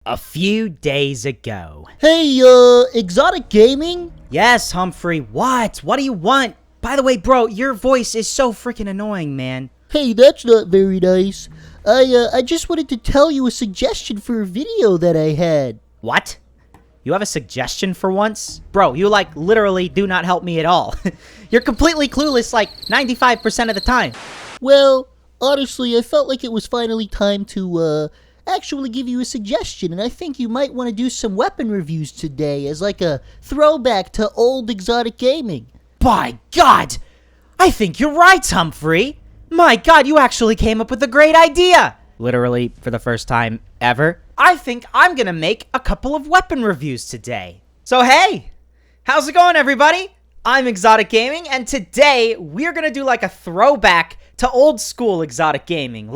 A few days ago. Hey, Exotic Gaming? Yes, Humphrey, what? What do you want? By the way, bro, your voice is so freaking annoying, man. Hey, that's not very nice. I just wanted to tell you a suggestion for a video that I had. What? You have a suggestion for once? Bro, you literally do not help me at all. You're completely clueless 95% of the time. Well, honestly, I felt like it was finally time to, actually give you a suggestion, and I think you might want to do some weapon reviews today as a throwback to old Exotic Gaming. By God! I think you're right, Humphrey! My God, you actually came up with a great idea! Literally, for the first time ever. I think I'm gonna make a couple of weapon reviews today. So hey! How's it going, everybody? I'm Exotic Gaming, and today we're gonna do a throwback to old school Exotic Gaming,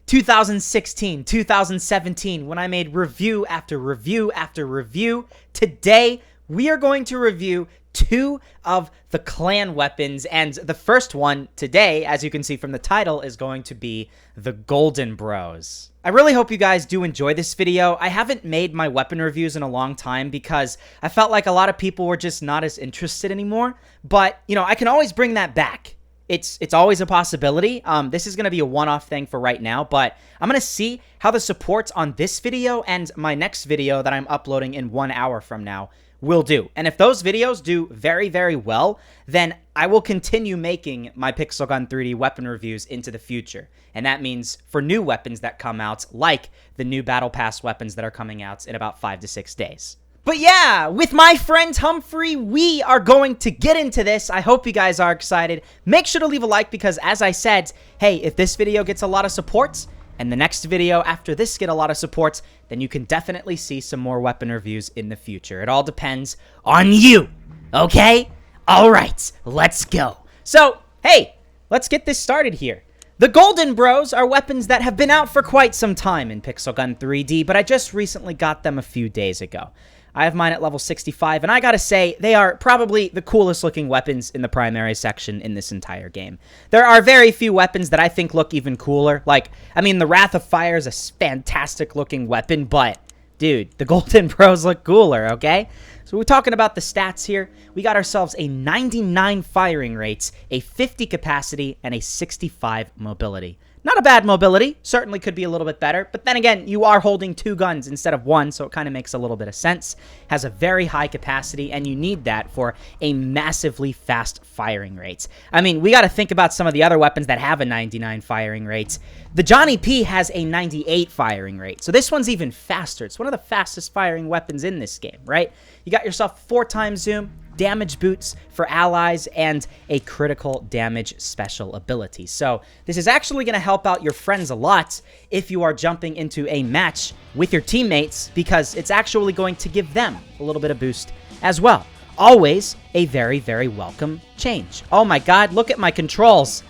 2016, 2017, when I made review after review after review. Today, we are going to review two of the clan weapons, and the first one today, as you can see from the title, is going to be the Golden Bros. I really hope you guys do enjoy this video. I haven't made my weapon reviews in a long time because I felt like a lot of people were just not as interested anymore, but, I can always bring that back. It's always a possibility. This is going to be a one-off thing for right now, but I'm going to see how the supports on this video and my next video that I'm uploading in 1 hour from now will do. And if those videos do very, very well, then I will continue making my Pixel Gun 3D weapon reviews into the future. And that means for new weapons that come out, like the new Battle Pass weapons that are coming out in about 5 to 6 days. But yeah, with my friend Humphrey, we are going to get into this. I hope you guys are excited. Make sure to leave a like because, as I said, hey, if this video gets a lot of support and the next video after this get a lot of support, then you can definitely see some more weapon reviews in the future. It all depends on you, okay? All right, let's go. So, hey, let's get this started here. The Golden Bros are weapons that have been out for quite some time in Pixel Gun 3D, but I just recently got them a few days ago. I have mine at level 65, and I gotta say, they are probably the coolest looking weapons in the primary section in this entire game. There are very few weapons that I think look even cooler. The Wrath of Fire is a fantastic looking weapon, but, dude, the Golden Bros look cooler, okay? So we're talking about the stats here. We got ourselves a 99 firing rate, a 50 capacity, and a 65 mobility. Not a bad mobility, certainly could be a little bit better, but then again, you are holding two guns instead of one, so it kind of makes a little bit of sense. Has a very high capacity, and you need that for a massively fast firing rate. We got to think about some of the other weapons that have a 99 firing rate. The Johnny P has a 98 firing rate, so this one's even faster. It's one of the fastest firing weapons in this game, right? You got yourself 4x zoom, damage boots for allies, and a critical damage special ability. So this is actually going to help out your friends a lot if you are jumping into a match with your teammates, because it's actually going to give them a little bit of boost as well. Always a very, very welcome change. Oh my God, look at my controls.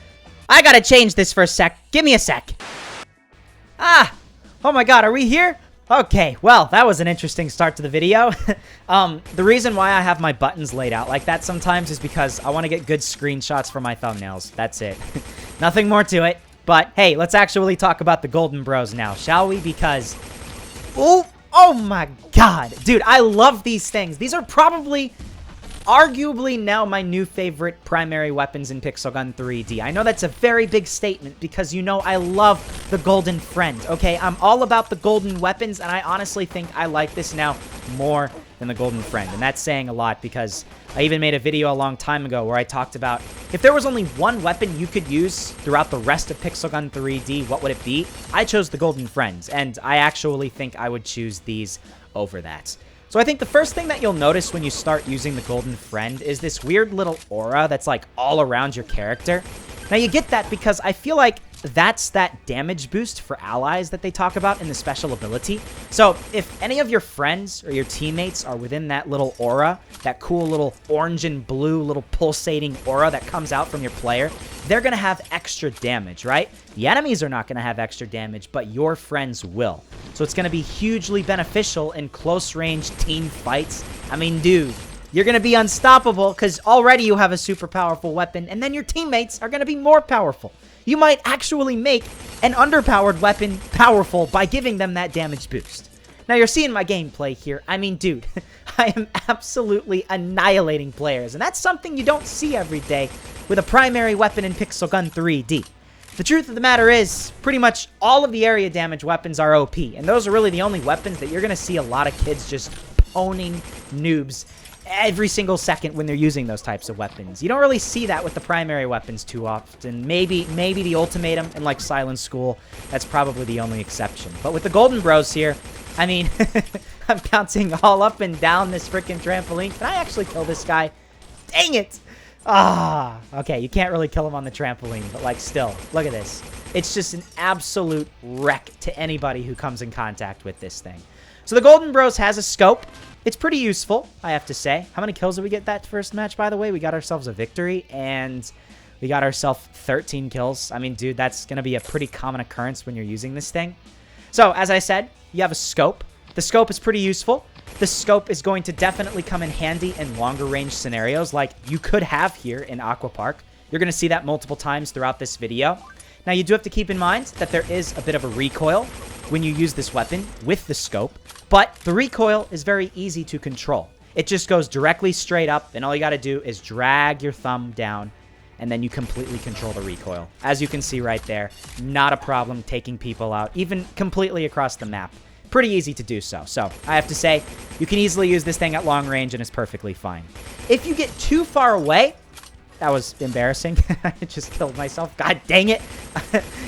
I gotta change this for a sec. Give me a sec. Oh my God, are we here? Okay, well, that was an interesting start to the video. The reason why I have my buttons laid out like that sometimes is because I want to get good screenshots for my thumbnails. That's it. Nothing more to it. But, hey, let's actually talk about the Golden Bros now, shall we? Because, oh my God. Dude, I love these things. These are probably, arguably now my new favorite primary weapons in Pixel Gun 3D. I know that's a very big statement because I love the Golden Friend, okay? I'm all about the golden weapons, and I honestly think I like this now more than the Golden Friend. And that's saying a lot because I even made a video a long time ago where I talked about if there was only one weapon you could use throughout the rest of Pixel Gun 3D, what would it be? I chose the Golden Friend, and I actually think I would choose these over that. So I think the first thing that you'll notice when you start using the Golden Friend is this weird little aura that's all around your character. Now you get that because I feel like that's that damage boost for allies that they talk about in the special ability. So if any of your friends or your teammates are within that little aura, that cool little orange and blue little pulsating aura that comes out from your player, they're going to have extra damage, right? The enemies are not going to have extra damage, but your friends will. So it's going to be hugely beneficial in close-range team fights. Dude, you're going to be unstoppable because already you have a super powerful weapon, and then your teammates are going to be more powerful. You might actually make an underpowered weapon powerful by giving them that damage boost. Now, you're seeing my gameplay here. I mean, dude, I am absolutely annihilating players, and that's something you don't see every day with a primary weapon in Pixel Gun 3D. The truth of the matter is, pretty much all of the area damage weapons are OP, and those are really the only weapons that you're going to see a lot of kids just owning noobs every single second when they're using those types of weapons. You don't really see that with the primary weapons too often. Maybe the Ultimatum and like Silent School, that's probably the only exception. But with the Golden Bros here, I mean, I'm bouncing all up and down this freaking trampoline. Can I actually kill this guy? Dang it! Ah, okay, you can't really kill him on the trampoline, but like still, look at this. It's just an absolute wreck to anybody who comes in contact with this thing. So the Golden Bros has a scope. It's pretty useful, I have to say. How many kills did we get that first match, by the way? We got ourselves a victory, and we got ourselves 13 kills. I mean, dude, that's going to be a pretty common occurrence when you're using this thing. So, as I said, you have a scope. The scope is pretty useful. The scope is going to definitely come in handy in longer range scenarios like you could have here in Aqua Park. You're going to see that multiple times throughout this video. Now, you do have to keep in mind that there is a bit of a recoil when you use this weapon with the scope, but the recoil is very easy to control. It just goes directly straight up, and all you got to do is drag your thumb down, and then you completely control the recoil. As you can see right there, not a problem taking people out, even completely across the map. Pretty easy to do so. So, I have to say, you can easily use this thing at long range, and it's perfectly fine. If you get too far away, that was embarrassing. I just killed myself. God dang it.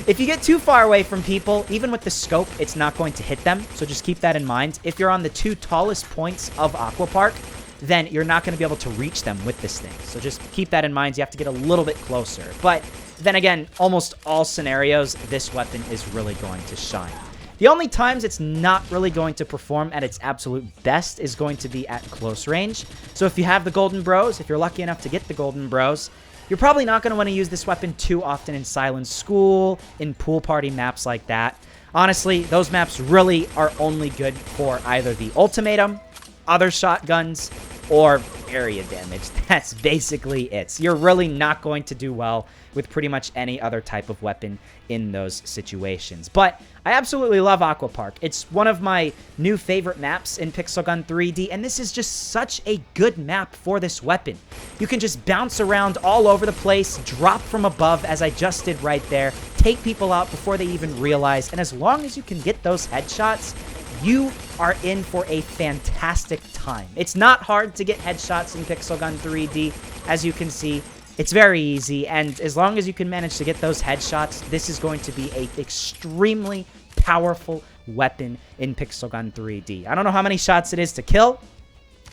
If you get too far away from people, even with the scope, it's not going to hit them. So just keep that in mind. If you're on the 2 tallest points of Aqua Park, then you're not going to be able to reach them with this thing. So just keep that in mind. You have to get a little bit closer. But then again, almost all scenarios, this weapon is really going to shine. The only times it's not really going to perform at its absolute best is going to be at close range. So if you have the Golden Bros, if you're lucky enough to get the Golden Bros, you're probably not going to want to use this weapon too often in Silent School, in pool party maps like that. Honestly, those maps really are only good for either the Ultimatum, other shotguns, or area damage. That's basically it. You're really not going to do well with pretty much any other type of weapon in those situations. But I absolutely love Aqua Park. It's one of my new favorite maps in Pixel Gun 3D, and this is just such a good map for this weapon. You can just bounce around all over the place, drop from above, as I just did right there, take people out before they even realize, and as long as you can get those headshots, you are in for a fantastic time. It's not hard to get headshots in Pixel Gun 3D, as you can see. It's very easy, and as long as you can manage to get those headshots, this is going to be an extremely powerful weapon in Pixel Gun 3D. I don't know how many shots it is to kill.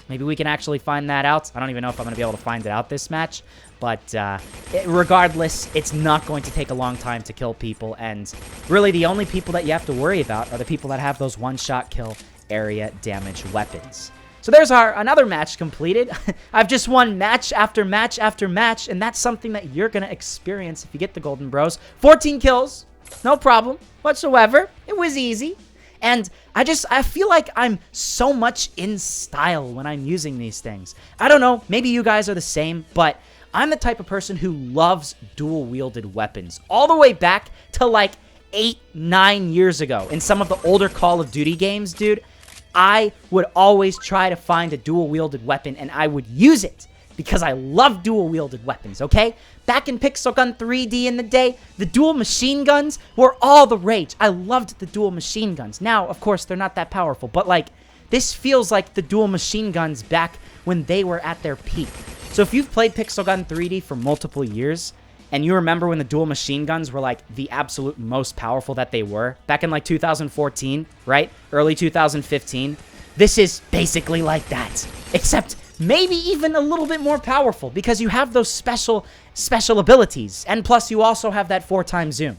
Maybe we can actually find that out. I don't even know if I'm going to be able to find it out this match. But regardless, it's not going to take a long time to kill people. And really, the only people that you have to worry about are the people that have those one-shot kill area damage weapons. So there's another match completed. I've just won match after match after match. And that's something that you're going to experience if you get the Golden Bros. 14 kills. No problem whatsoever. It was easy. And I feel like I'm so much in style when I'm using these things. I don't know, maybe you guys are the same, but I'm the type of person who loves dual-wielded weapons. All the way back to like 8-9 years ago in some of the older Call of Duty games, dude, I would always try to find a dual-wielded weapon and I would use it because I love dual-wielded weapons, okay? Back in Pixel Gun 3D in the day, the dual machine guns were all the rage. I loved the dual machine guns. Now, of course, they're not that powerful, but like, this feels like the dual machine guns back when they were at their peak. So if you've played Pixel Gun 3D for multiple years, and you remember when the dual machine guns were like the absolute most powerful that they were, back in like 2014, right? Early 2015, this is basically like that, except maybe even a little bit more powerful because you have those special abilities. And plus, you also have that 4x zoom.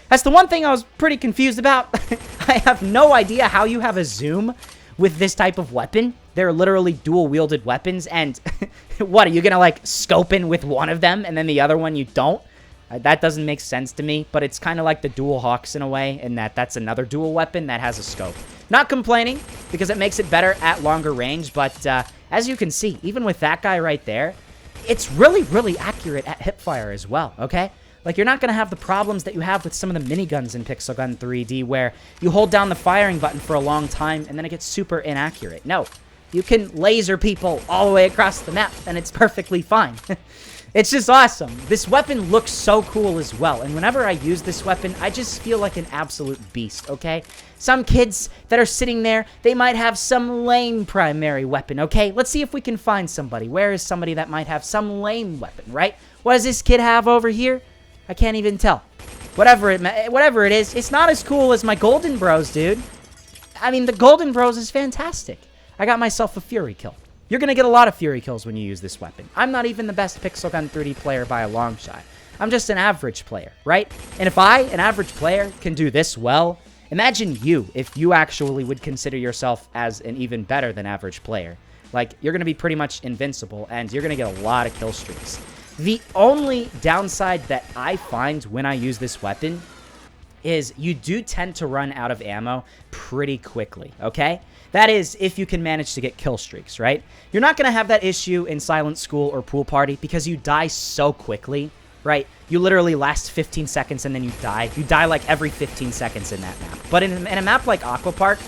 That's the one thing I was pretty confused about. I have no idea how you have a zoom with this type of weapon. They're literally dual-wielded weapons. And what, are you going to, like, scope in with one of them and then the other one you don't? That doesn't make sense to me. But it's kind of like the dual hawks in a way, in that that's another dual weapon that has a scope. Not complaining, because it makes it better at longer range, but as you can see, even with that guy right there, it's really, really accurate at Hipfire as well, okay? Like, you're not going to have the problems that you have with some of the miniguns in Pixel Gun 3D, where you hold down the firing button for a long time, and then it gets super inaccurate. No, you can laser people all the way across the map, and it's perfectly fine. It's just awesome. This weapon looks so cool as well, and whenever I use this weapon, I just feel like an absolute beast, okay? Some kids that are sitting there, they might have some lame primary weapon, okay? Let's see if we can find somebody. Where is somebody that might have some lame weapon, right? What does this kid have over here? I can't even tell. Whatever it is, it's not as cool as my Golden Bros, dude. I mean, the Golden Bros is fantastic. I got myself a Fury kill. You're going to get a lot of Fury kills when you use this weapon. I'm not even the best Pixel Gun 3D player by a long shot. I'm just an average player, right? And if I, an average player, can do this well, imagine you if you actually would consider yourself as an even better than average player. Like, you're going to be pretty much invincible, and you're going to get a lot of kill streaks. The only downside that I find when I use this weapon is you do tend to run out of ammo pretty quickly, okay? That is, if you can manage to get kill streaks, right? You're not going to have that issue in Silent School or Pool Party because you die so quickly, right? You literally last 15 seconds and then you die. You die like every 15 seconds in that map. But in a map like Aqua Park,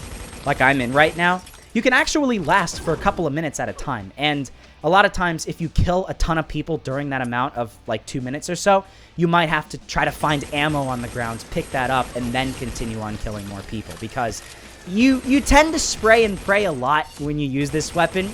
like I'm in right now, you can actually last for a couple of minutes at a time. And a lot of times, if you kill a ton of people during that amount of like 2 minutes or so, you might have to try to find ammo on the ground, pick that up, and then continue on killing more people. Because you tend to spray and pray a lot when you use this weapon.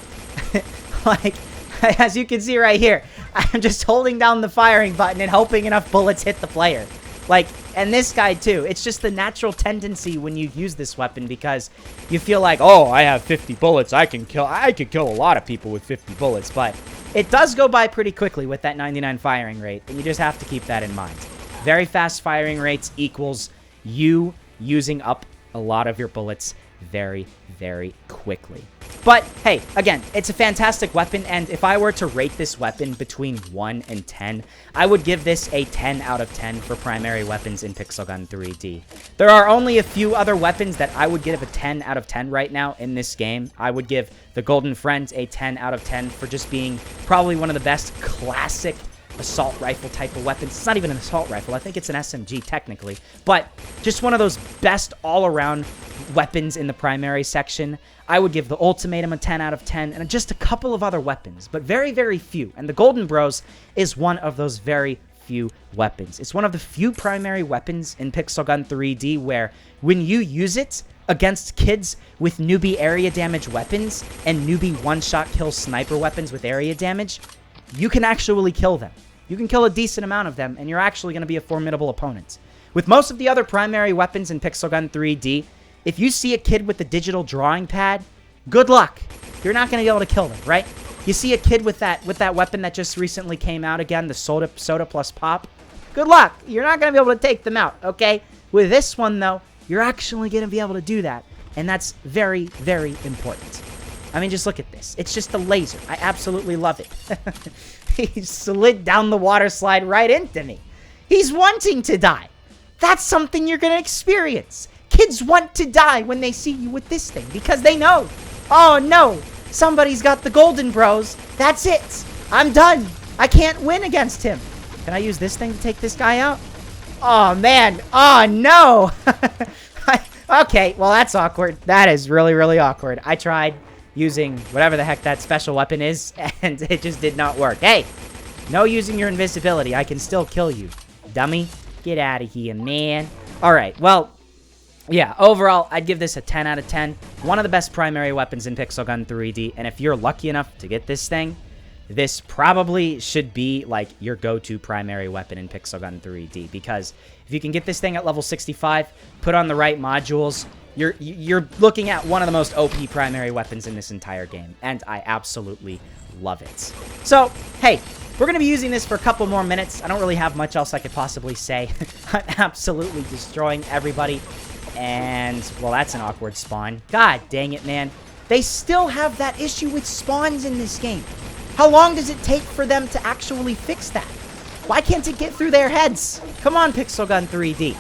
Like, as you can see right here, I'm just holding down the firing button and hoping enough bullets hit the player. Like, and this guy too. It's just the natural tendency when you use this weapon because you feel like, oh, I have 50 bullets. I could kill a lot of people with 50 bullets. But it does go by pretty quickly with that 99 firing rate, and you just have to keep that in mind. Very fast firing rates equals you using up a lot of your bullets very, very quickly. But, hey, again, it's a fantastic weapon, and if I were to rate this weapon between 1 and 10, I would give this a 10 out of 10 for primary weapons in Pixel Gun 3D. There are only a few other weapons that I would give a 10 out of 10 right now in this game. I would give the Golden Friend a 10 out of 10 for just being probably one of the best classic assault rifle type of weapons. It's not even an assault rifle. I think it's an SMG technically, but just one of those best all-around weapons in the primary section. I would give the Ultimatum a 10 out of 10 and just a couple of other weapons, but very, very few. And the Golden Bros is one of those very few weapons. It's one of the few primary weapons in Pixel Gun 3D where when you use it against kids with newbie area damage weapons and newbie one-shot kill sniper weapons with area damage, you can actually kill them. You can kill a decent amount of them, and you're actually going to be a formidable opponent. With most of the other primary weapons in Pixel Gun 3D, if you see a kid with the digital drawing pad, good luck. You're not going to be able to kill them, right? You see a kid with that weapon that just recently came out again, the soda plus pop, good luck. You're not going to be able to take them out, okay? With this one, though, you're actually going to be able to do that, and that's very, very important. I mean, just look at this. It's just a laser. I absolutely love it. He slid down the water slide right into me. He's wanting to die. That's something you're going to experience. Kids want to die when they see you with this thing because they know, oh no, somebody's got the Golden Bros. That's it. I'm done. I can't win against him. Can I use this thing to take this guy out? Oh man. Oh no. Okay, well that's awkward. That is really, really awkward. I tried using whatever the heck that special weapon is, and it just did not work. Hey, no using your invisibility. I can still kill you, dummy. Get out of here, man. All right, well, yeah, overall, I'd give this a 10 out of 10. One of the best primary weapons in Pixel Gun 3D, and if you're lucky enough to get this thing, this probably should be, like, your go-to primary weapon in Pixel Gun 3D, because if you can get this thing at level 65, put on the right modules, you're looking at one of the most OP primary weapons in this entire game, and I absolutely love it. So, hey, we're going to be using this for a couple more minutes. I don't really have much else I could possibly say. I'm absolutely destroying everybody, and, well, that's an awkward spawn. God dang it, man. They still have that issue with spawns in this game. How long does it take for them to actually fix that? Why can't it get through their heads? Come on, Pixel Gun 3D.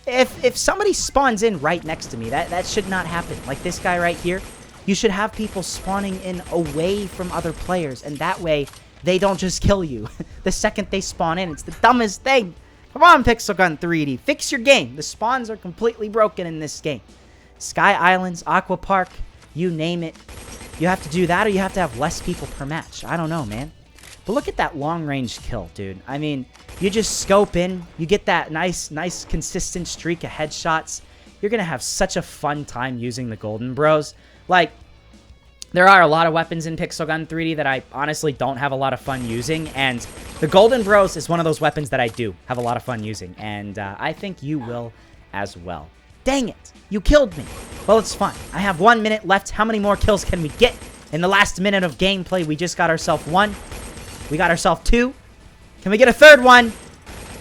If somebody spawns in right next to me, that should not happen. Like this guy right here, you should have people spawning in away from other players, and that way they don't just kill you. The second they spawn in, it's the dumbest thing. Come on, Pixel Gun 3D. Fix your game. The spawns are completely broken in this game. Sky Islands, Aqua Park, you name it. You have to do that or you have to have less people per match. I don't know, man. But look at that long-range kill, dude. I mean, you just scope in. You get that nice, consistent streak of headshots. You're going to have such a fun time using the Golden Bros. Like, there are a lot of weapons in Pixel Gun 3D that I honestly don't have a lot of fun using. And the Golden Bros is one of those weapons that I do have a lot of fun using. And I think you will as well. Dang it. You killed me. Well, it's fine. I have 1 minute left. How many more kills can we get? In the last minute of gameplay, we just got ourselves 1. We got ourselves 2. Can we get a third one?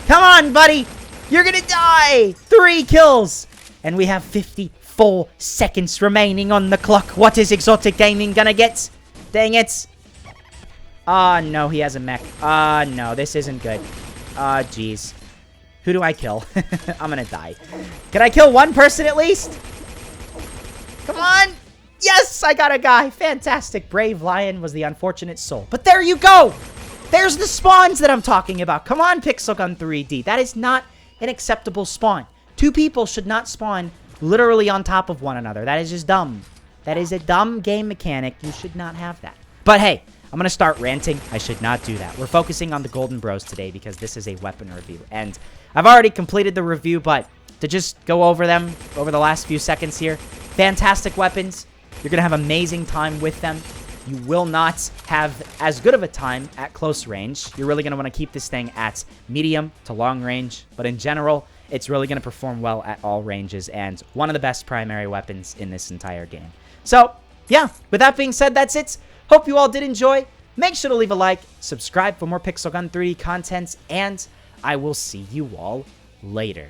Come on, buddy. You're gonna die. 3 kills. And we have 54 seconds remaining on the clock. What is ExxotikGaming gonna get? Dang it. Ah, no, he has a mech. Ah, no, this isn't good. Ah, jeez. Who do I kill? I'm gonna die. Can I kill one person at least? Come on. Yes, I got a guy. Fantastic. Brave Lion was the unfortunate soul. But there you go. There's the spawns that I'm talking about. Come on, Pixel Gun 3D. That is not an acceptable spawn. 2 people should not spawn literally on top of one another. That is just dumb. That is a dumb game mechanic. You should not have that. But hey, I'm going to start ranting. I should not do that. We're focusing on the Golden Bros today because this is a weapon review. And I've already completed the review, but to just go over them over the last few seconds here. Fantastic weapons. You're going to have amazing time with them. You will not have as good of a time at close range. You're really going to want to keep this thing at medium to long range. But in general, it's really going to perform well at all ranges and one of the best primary weapons in this entire game. So, yeah, with that being said, that's it. Hope you all did enjoy. Make sure to leave a like, subscribe for more Pixel Gun 3D content, and I will see you all later.